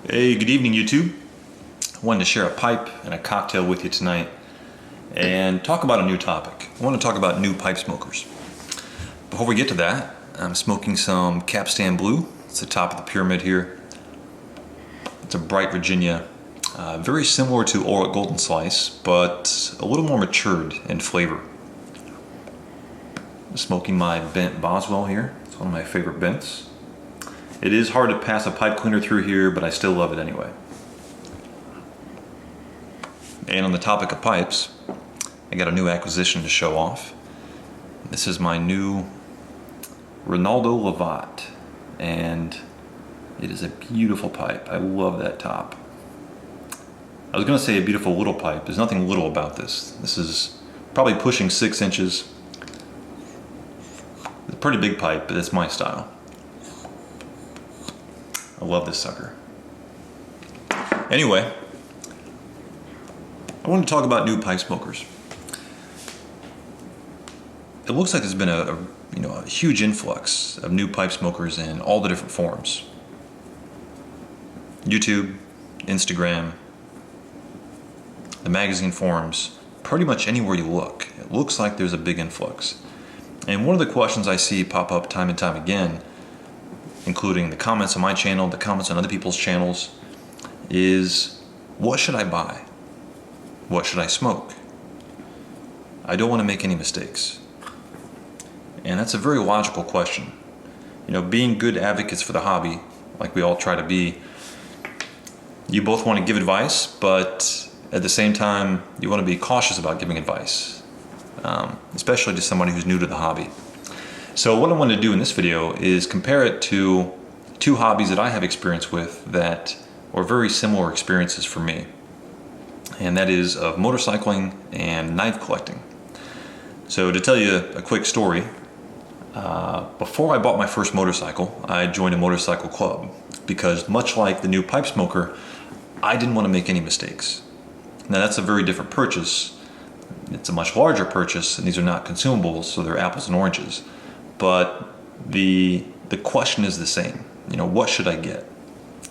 Hey, good evening, YouTube. I wanted to share a pipe and a cocktail with you tonight and talk about a new topic. I want to talk about new pipe smokers. Before we get to that, I'm smoking some Capstan Blue. It's the top of the pyramid here. It's a bright Virginia, very similar to Oral Golden Slice, but a little more matured in flavor. I'm smoking my Bent Boswell here. It's one of my favorite Bents. It is hard to pass a pipe cleaner through here, but I still love it anyway. And on the topic of pipes, I got a new acquisition to show off. This is my new Rinaldo Lovat, and it is a beautiful pipe. I love that top. I was going to say a beautiful little pipe. There's nothing little about this. This is probably pushing 6 inches. It's a pretty big pipe, but it's my style. I love this sucker. Anyway, I want to talk about new pipe smokers. It looks like there's been a huge influx of new pipe smokers in all the different forums. YouTube, Instagram, the magazine forums, pretty much anywhere you look. It looks like there's a big influx. And one of the questions I see pop up time and time again, including the comments on my channel, the comments on other people's channels, is what should I buy? What should I smoke? I don't want to make any mistakes. And that's a very logical question. Being good advocates for the hobby, like we all try to be, you both want to give advice, but at the same time, you want to be cautious about giving advice, especially to somebody who's new to the hobby. So what I want to do in this video is compare it to two hobbies that I have experience with that are very similar experiences for me. And that is of motorcycling and knife collecting. So to tell you a quick story, before I bought my first motorcycle, I joined a motorcycle club because much like the new pipe smoker, I didn't want to make any mistakes. Now that's a very different purchase. It's a much larger purchase, and these are not consumables, so they're apples and oranges. But the question is the same. What should I get?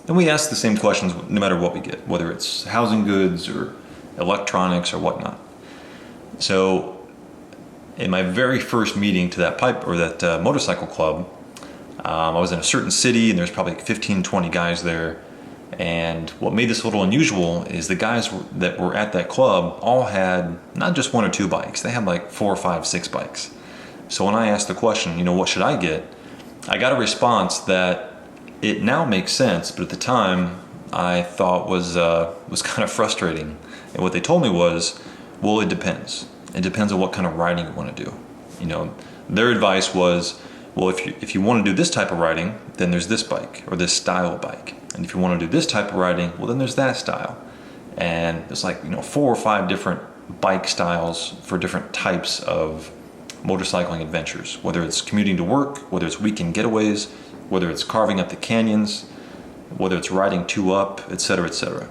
And we ask the same questions no matter what we get, whether it's housing goods or electronics or whatnot. So in my very first meeting to that pipe or that motorcycle club, I was in a certain city and there's probably 15, 20 guys there. And what made this a little unusual is the guys that were at that club all had not just 1 or 2 bikes. They had like 4, 5, 6 bikes. So when I asked the question, what should I get? I got a response that it now makes sense, but at the time I thought was kind of frustrating. And what they told me was, well, it depends. It depends on what kind of riding you want to do. Their advice was, well, if you want to do this type of riding, then there's this bike or this style of bike. And if you want to do this type of riding, well, then there's that style. And there's 4 or 5 different bike styles for different types of motorcycling adventures, whether it's commuting to work, whether it's weekend getaways, whether it's carving up the canyons, whether it's riding 2-up, etc., etc.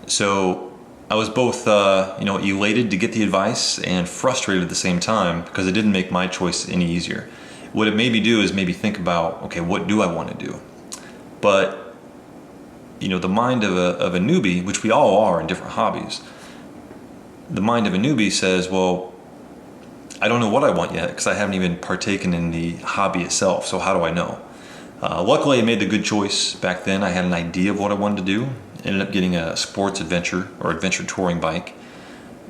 So I was both elated to get the advice and frustrated at the same time because it didn't make my choice any easier. What it made me do is maybe think about, okay, what do I want to do? But the mind of a newbie, which we all are in different hobbies, the mind of a newbie says, well, I don't know what I want yet because I haven't even partaken in the hobby itself, so how do I know? Luckily, I made the good choice back then. I had an idea of what I wanted to do. Ended up getting a sports adventure or adventure touring bike,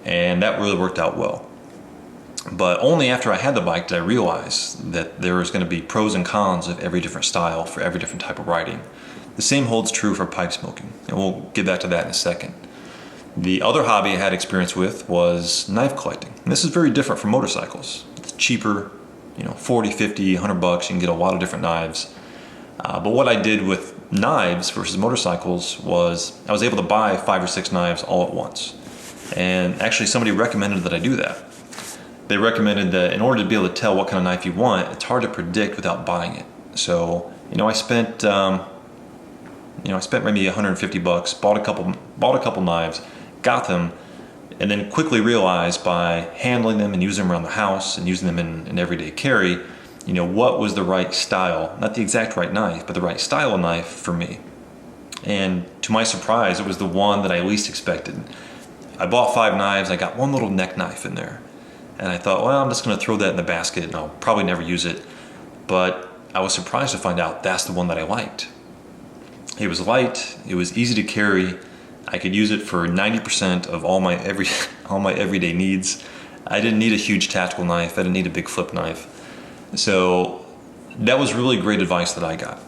and that really worked out well. But only after I had the bike did I realize that there was going to be pros and cons of every different style for every different type of riding. The same holds true for pipe smoking, and we'll get back to that in a second. The other hobby I had experience with was knife collecting. And this is very different from motorcycles. It's cheaper, 40, 50, 100 bucks. You can get a lot of different knives. But what I did with knives versus motorcycles was I was able to buy 5 or 6 knives all at once. And actually somebody recommended that I do that. They recommended that in order to be able to tell what kind of knife you want, it's hard to predict without buying it. So, I spent maybe 150 bucks, bought a couple knives, got them, and then quickly realized by handling them and using them around the house and using them in everyday carry, what was the right style, not the exact right knife, but the right style of knife for me. And to my surprise, it was the one that I least expected. I bought 5 knives, I got one little neck knife in there. And I thought, well, I'm just gonna throw that in the basket and I'll probably never use it. But I was surprised to find out that's the one that I liked. It was light, it was easy to carry. I could use it for 90% of all my everyday needs. I didn't need a huge tactical knife, I didn't need a big flip knife. So that was really great advice that I got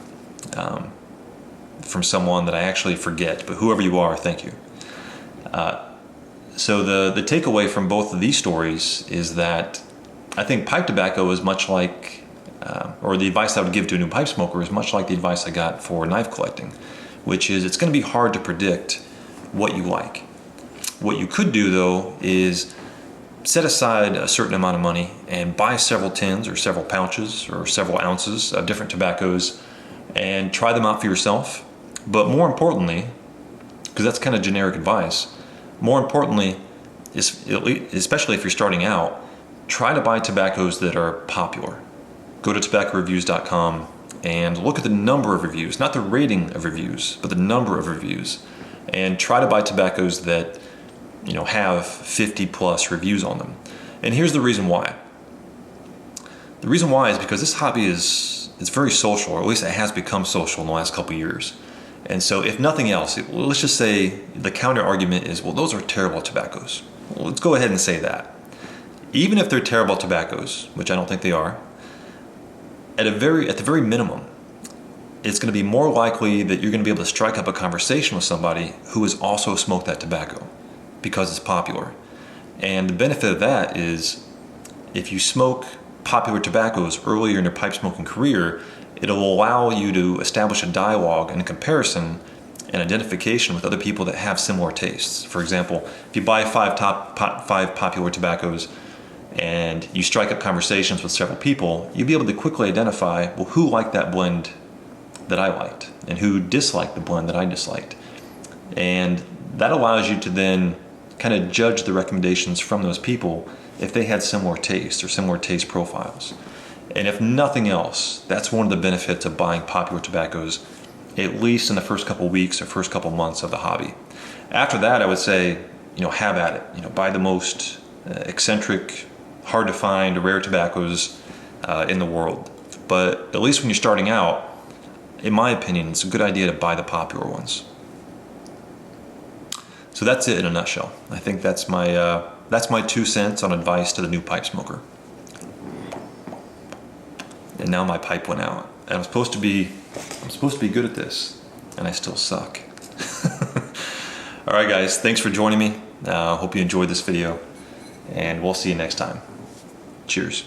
from someone that I actually forget, but whoever you are, thank you. So the takeaway from both of these stories is that I think pipe tobacco is much like, or the advice I would give to a new pipe smoker is much like the advice I got for knife collecting, which is it's going to be hard to predict what you like. What you could do though is set aside a certain amount of money and buy several tins or several pouches or several ounces of different tobaccos and try them out for yourself. But more importantly, because that's kind of generic advice, more importantly, especially if you're starting out, try to buy tobaccos that are popular. Go to tobaccoreviews.com and look at the number of reviews, not the rating of reviews, but the number of reviews, and try to buy tobaccos that have 50 plus reviews on them. And here's the reason why. The reason why is because this hobby is very social, or at least it has become social in the last couple of years. And so if nothing else, let's just say the counter argument is, well, those are terrible tobaccos. Well, let's go ahead and say that. Even if they're terrible tobaccos, which I don't think they are, at the very minimum, it's going to be more likely that you're going to be able to strike up a conversation with somebody who has also smoked that tobacco because it's popular. And the benefit of that is if you smoke popular tobaccos earlier in your pipe smoking career, it'll allow you to establish a dialogue and a comparison and identification with other people that have similar tastes. For example, if you buy five popular tobaccos and you strike up conversations with several people, you'll be able to quickly identify, well, who liked that blend that I liked and who disliked the blend that I disliked. And that allows you to then kind of judge the recommendations from those people if they had similar tastes or similar taste profiles. And if nothing else, that's one of the benefits of buying popular tobaccos, at least in the first couple weeks or first couple months of the hobby. After that, I would say, have at it. Buy the most eccentric, hard to find, rare tobaccos in the world. But at least when you're starting out, in my opinion, it's a good idea to buy the popular ones. So that's it in a nutshell. I think that's my 2 cents on advice to the new pipe smoker. And now my pipe went out. And I'm supposed to be good at this, and I still suck. All right, guys, thanks for joining me. Hope you enjoyed this video, and we'll see you next time. Cheers.